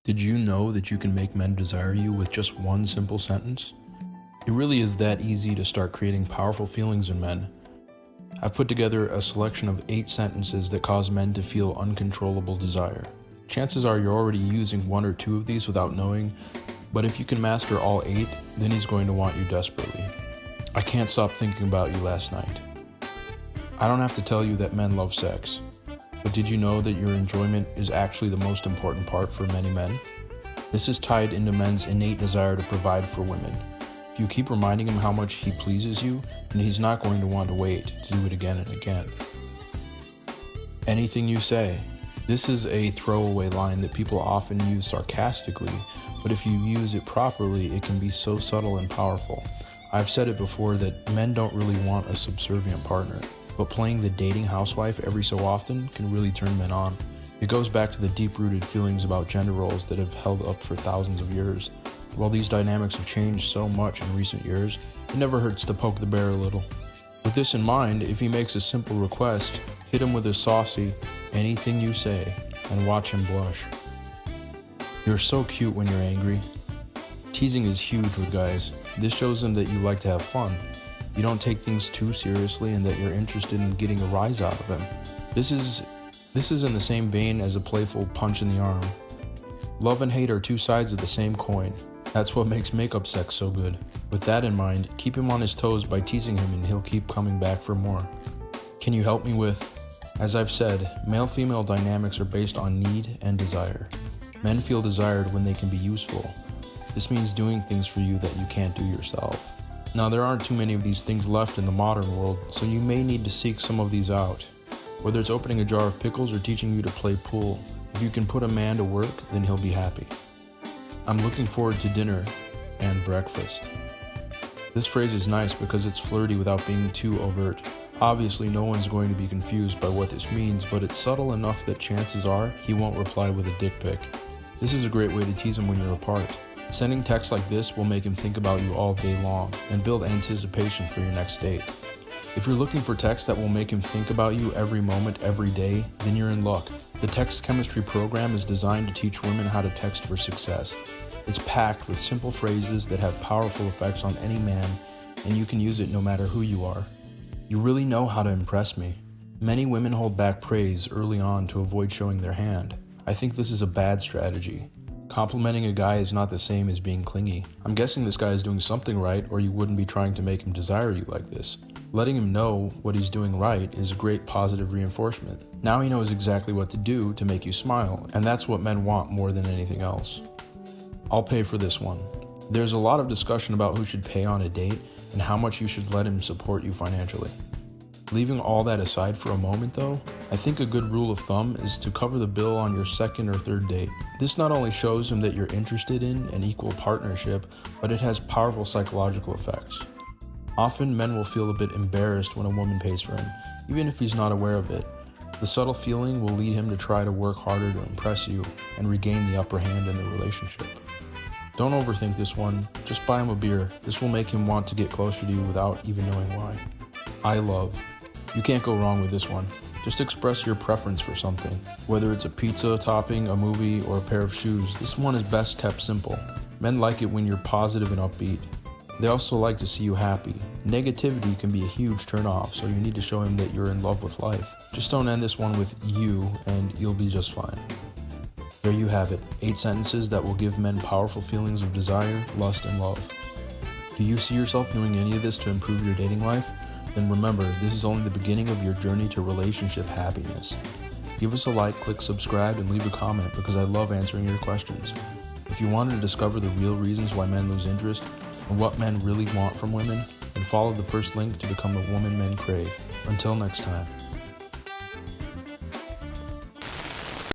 Did you know that you can make men desire you with just one simple sentence? It really is that easy to start creating powerful feelings in men. I've put together a selection of 8 sentences that cause men to feel uncontrollable desire. Chances are you're already using 1 or 2 of these without knowing, but if you can master all 8, then he's going to want you desperately. I can't stop thinking about you last night. I don't have to tell you that men love sex. But did you know that your enjoyment is actually the most important part for many men? This is tied into men's innate desire to provide for women. If you keep reminding him how much he pleases you, then he's not going to want to wait to do it again and again. Anything you say. This is a throwaway line that people often use sarcastically, but if you use it properly, it can be so subtle and powerful. I've said it before that men don't really want a subservient partner. But playing the dating housewife every so often can really turn men on. It goes back to the deep-rooted feelings about gender roles that have held up for thousands of years. While these dynamics have changed so much in recent years, it never hurts to poke the bear a little. With this in mind, if he makes a simple request, hit him with a saucy, anything you say, and watch him blush. You're so cute when you're angry. Teasing is huge with guys. This shows them that you like to have fun. You don't take things too seriously and that you're interested in getting a rise out of him. This is in the same vein as a playful punch in the arm. Love and hate are 2 sides of the same coin. That's what makes makeup sex so good. With that in mind, keep him on his toes by teasing him and he'll keep coming back for more. Can you help me with? As I've said, male-female dynamics are based on need and desire. Men feel desired when they can be useful. This means doing things for you that you can't do yourself. Now, there aren't too many of these things left in the modern world, so you may need to seek some of these out. Whether it's opening a jar of pickles or teaching you to play pool, if you can put a man to work, then he'll be happy. I'm looking forward to dinner and breakfast. This phrase is nice because it's flirty without being too overt. Obviously, no one's going to be confused by what this means, but it's subtle enough that chances are he won't reply with a dick pic. This is a great way to tease him when you're apart. Sending texts like this will make him think about you all day long and build anticipation for your next date. If you're looking for texts that will make him think about you every moment, every day, then you're in luck. The text chemistry program is designed to teach women how to text for success. It's packed with simple phrases that have powerful effects on any man, and you can use it no matter who you are. You really know how to impress me. Many women hold back praise early on to avoid showing their hand. I think this is a bad strategy. Complimenting a guy is not the same as being clingy. I'm guessing this guy is doing something right, or you wouldn't be trying to make him desire you like this. Letting him know what he's doing right is a great positive reinforcement. Now he knows exactly what to do to make you smile, and that's what men want more than anything else. I'll pay for this one. There's a lot of discussion about who should pay on a date and how much you should let him support you financially. Leaving all that aside for a moment though, I think a good rule of thumb is to cover the bill on your 2nd or 3rd date. This not only shows him that you're interested in an equal partnership, but it has powerful psychological effects. Often men will feel a bit embarrassed when a woman pays for him, even if he's not aware of it. The subtle feeling will lead him to try to work harder to impress you and regain the upper hand in the relationship. Don't overthink this one, just buy him a beer. This will make him want to get closer to you without even knowing why. I love. You can't go wrong with this one. Just express your preference for something. Whether it's a pizza topping, a movie, or a pair of shoes, this one is best kept simple. Men like it when you're positive and upbeat. They also like to see you happy. Negativity can be a huge turnoff, so you need to show him that you're in love with life. Just don't end this one with you, and you'll be just fine. There you have it, 8 sentences that will give men powerful feelings of desire, lust, and love. Do you see yourself doing any of this to improve your dating life? Then remember, this is only the beginning of your journey to relationship happiness. Give us a like, click subscribe, and leave a comment because I love answering your questions. If you wanted to discover the real reasons why men lose interest and what men really want from women, then follow the first link to become the woman men crave. Until next time.